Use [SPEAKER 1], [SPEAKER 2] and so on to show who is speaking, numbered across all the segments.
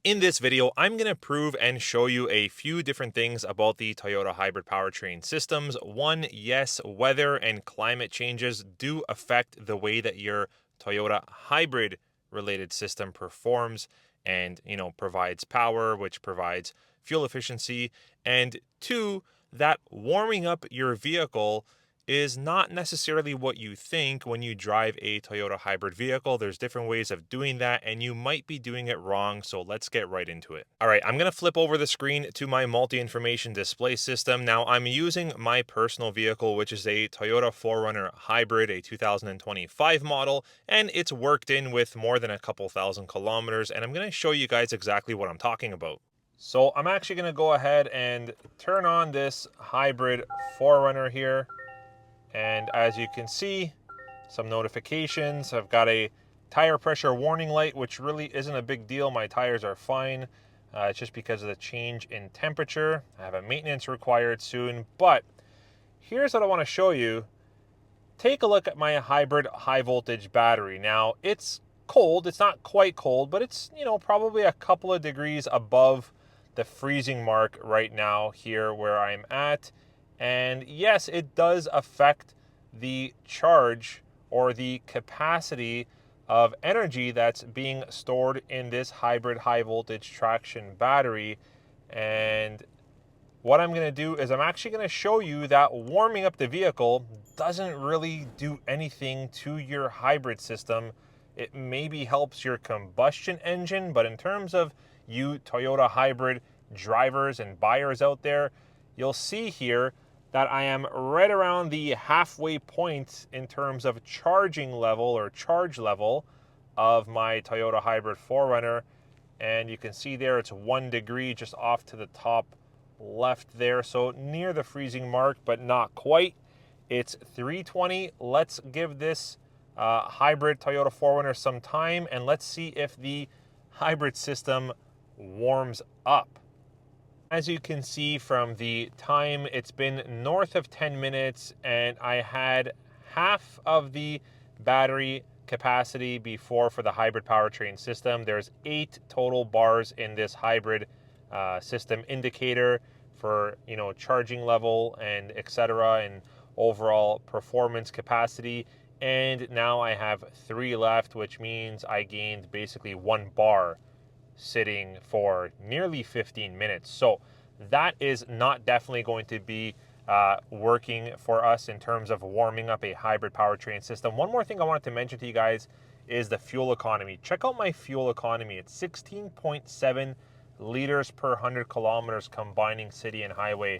[SPEAKER 1] In this video, I'm going to prove and show you a few different things about the Toyota hybrid powertrain systems. One, yes, weather and climate changes do affect the way that your Toyota hybrid related system performs and, provides power, which provides fuel efficiency. And two, that warming up your vehicle is not necessarily what you think when you drive a Toyota hybrid vehicle. There's different ways of doing that, and you might be doing it wrong, so let's get right into it. All right, I'm going to flip over the screen to my multi-information display system. Now, I'm using my personal vehicle, which is a Toyota 4Runner Hybrid, a 2025 model, and it's worked in with more than a couple thousand kilometers, and I'm going to show you guys exactly what I'm talking about. So I'm actually going to go ahead and turn on this hybrid 4Runner here. And as you can see, some notifications. I've got a tire pressure warning light, which really isn't a big deal. My tires are fine. It's just because of the change in temperature. I have a maintenance required soon. But here's what I want to show you. Take a look at my hybrid high voltage battery. Now, it's cold. It's not quite cold, but it's, probably a couple of degrees above the freezing mark right now here where I'm at. And yes, it does affect the charge or the capacity of energy that's being stored in this hybrid high voltage traction battery. And what I'm going to do is I'm actually going to show you that warming up the vehicle doesn't really do anything to your hybrid system. It maybe helps your combustion engine, but in terms of you Toyota hybrid drivers and buyers out there, you'll see here that I am right around the halfway point in terms of charging level or charge level of my Toyota hybrid 4Runner. And you can see there it's 1 degree just off to the top left there. So near the freezing mark, but not quite. It's 3:20. Let's give this hybrid Toyota 4Runner some time and let's see if the hybrid system warms up. As you can see from the time, it's been north of 10 minutes and I had half of the battery capacity before for the hybrid powertrain system. There's 8 total bars in this hybrid system indicator for, charging level and etc. and overall performance capacity. And now I have 3 left, which means I gained basically 1 bar sitting for nearly 15 minutes. So that is not definitely going to be working for us in terms of warming up a hybrid powertrain system. One more thing I wanted to mention to you guys is the fuel economy. Check out my fuel economy. It's 16.7 liters per 100 kilometers combining city and highway,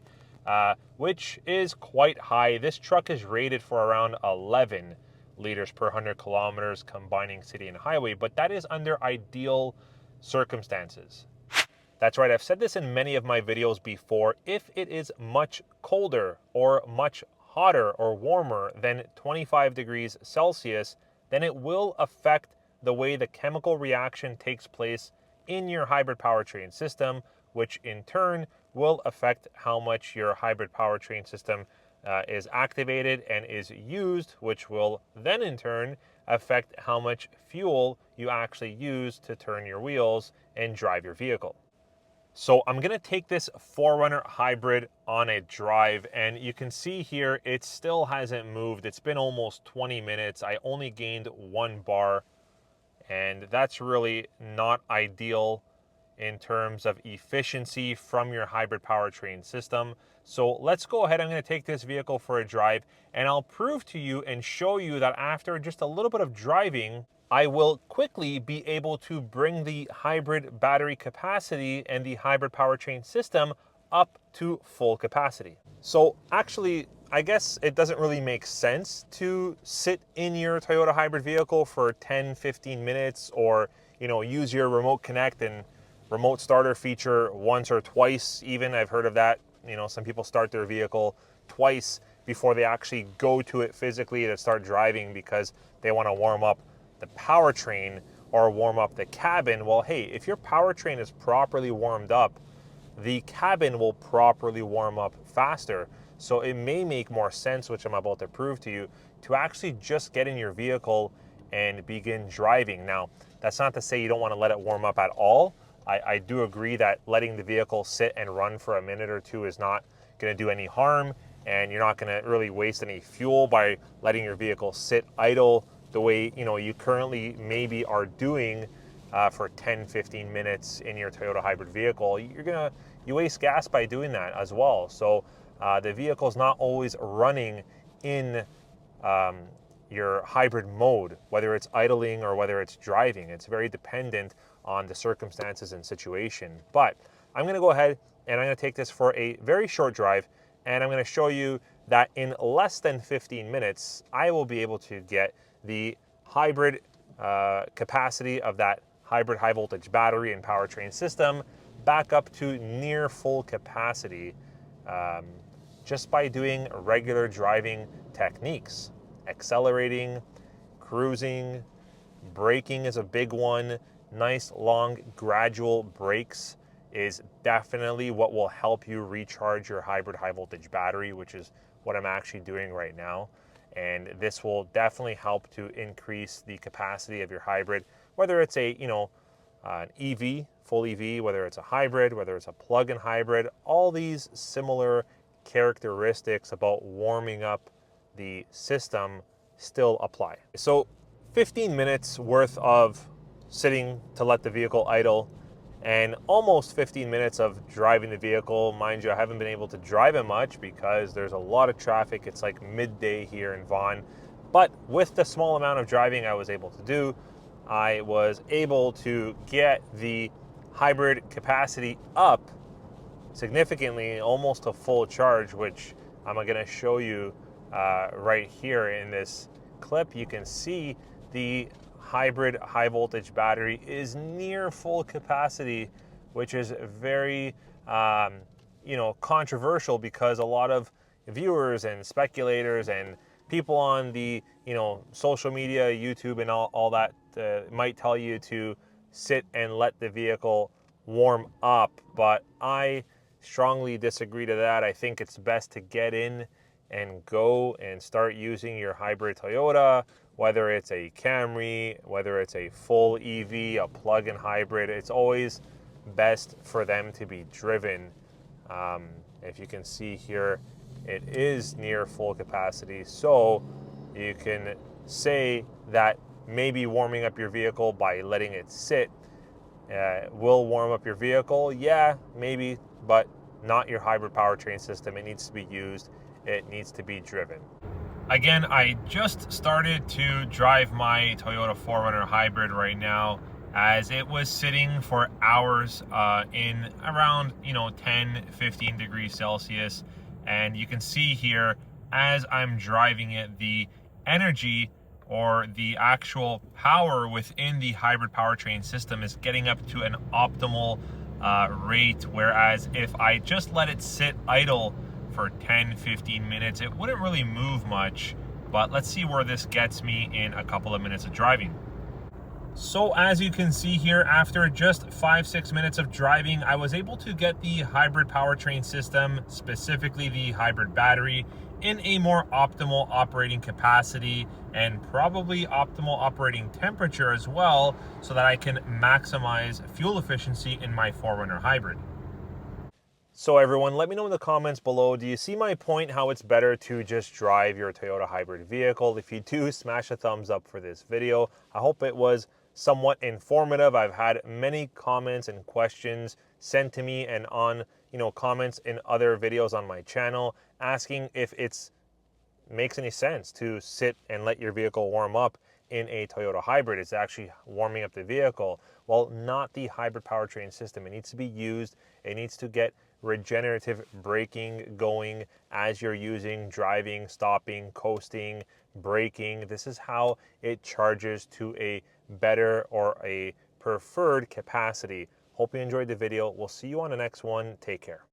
[SPEAKER 1] which is quite high. This truck is rated for around 11 liters per 100 kilometers combining city and highway, but that is under ideal circumstances. That's right, I've said this in many of my videos before. If it is much colder or much hotter or warmer than 25 degrees Celsius, then it will affect the way the chemical reaction takes place in your hybrid powertrain system, which in turn will affect how much your hybrid powertrain system is activated and is used, which will then in turn affect how much fuel you actually use to turn your wheels and drive your vehicle. So I'm going to take this 4Runner hybrid on a drive, and you can see here it still hasn't moved. It's been almost 20 minutes. I only gained 1 bar, and that's really not ideal in terms of efficiency from your hybrid powertrain system. So let's go ahead. I'm going to take this vehicle for a drive and I'll prove to you and show you that after just a little bit of driving, I will quickly be able to bring the hybrid battery capacity and the hybrid powertrain system up to full capacity. So actually, I guess it doesn't really make sense to sit in your Toyota hybrid vehicle for 10-15 minutes or, use your remote connect and remote starter feature once or twice even. I've heard of that. Some people start their vehicle twice before they actually go to it physically to start driving because they want to warm up the powertrain or warm up the cabin. Well, hey, if your powertrain is properly warmed up, the cabin will properly warm up faster. So it may make more sense, which I'm about to prove to you, to actually just get in your vehicle and begin driving. Now, that's not to say you don't want to let it warm up at all, I do agree that letting the vehicle sit and run for a minute or two is not going to do any harm, and you're not going to really waste any fuel by letting your vehicle sit idle the way you currently maybe are doing for 10-15 minutes in your Toyota hybrid vehicle. You waste gas by doing that as well. So the vehicle is not always running in your hybrid mode, whether it's idling or whether it's driving. It's very dependent on the circumstances and situation. But I'm going to go ahead and I'm going to take this for a very short drive, and I'm going to show you that in less than 15 minutes, I will be able to get the hybrid capacity of that hybrid high voltage battery and powertrain system back up to near full capacity just by doing regular driving techniques. Accelerating, cruising, braking is a big one. Nice, long, gradual brakes is definitely what will help you recharge your hybrid high voltage battery, which is what I'm actually doing right now. And this will definitely help to increase the capacity of your hybrid, whether it's an EV, full EV, whether it's a hybrid, whether it's a plug-in hybrid. All these similar characteristics about warming up the system still apply. So 15 minutes worth of sitting to let the vehicle idle and almost 15 minutes of driving the vehicle. Mind you, I haven't been able to drive it much because there's a lot of traffic. It's like midday here in Vaughan. But with the small amount of driving I was able to do, I was able to get the hybrid capacity up significantly, almost to full charge, which I'm going to show you right here in this clip. You can see the hybrid high voltage battery is near full capacity, which is very controversial because a lot of viewers and speculators and people on the social media, YouTube and all that might tell you to sit and let the vehicle warm up, but I strongly disagree to that. I think it's best to get in and go and start using your hybrid Toyota, whether it's a Camry, whether it's a full EV, a plug-in hybrid. It's always best for them to be driven. If you can see here, it is near full capacity, so you can say that maybe warming up your vehicle by letting it sit will warm up your vehicle. Yeah, maybe, but not your hybrid powertrain system. It needs to be used. It needs to be driven. Again, I just started to drive my Toyota 4Runner hybrid right now, as it was sitting for hours in around 10-15 degrees Celsius. And you can see here, as I'm driving it, the energy or the actual power within the hybrid powertrain system is getting up to an optimal rate, whereas if I just let it sit idle for 10-15 minutes, it wouldn't really move much. But let's see where this gets me in a couple of minutes of driving. So as you can see here, after just 5-6 minutes of driving, I was able to get the hybrid powertrain system, specifically the hybrid battery, in a more optimal operating capacity and probably optimal operating temperature as well, so that I can maximize fuel efficiency in my 4Runner hybrid. So everyone, let me know in the comments below, do you see my point how it's better to just drive your Toyota hybrid vehicle? If you do, smash a thumbs up for this video. I hope it was somewhat informative. I've had many comments and questions sent to me and on comments in other videos on my channel asking if it's makes any sense to sit and let your vehicle warm up in a Toyota hybrid. It's actually warming up the vehicle. Well, not the hybrid powertrain system. It needs to be used. It needs to get regenerative braking going as you're driving, stopping, coasting, braking. This is how it charges to a better or a preferred capacity. Hope you enjoyed the video. We'll see you on the next one. Take care.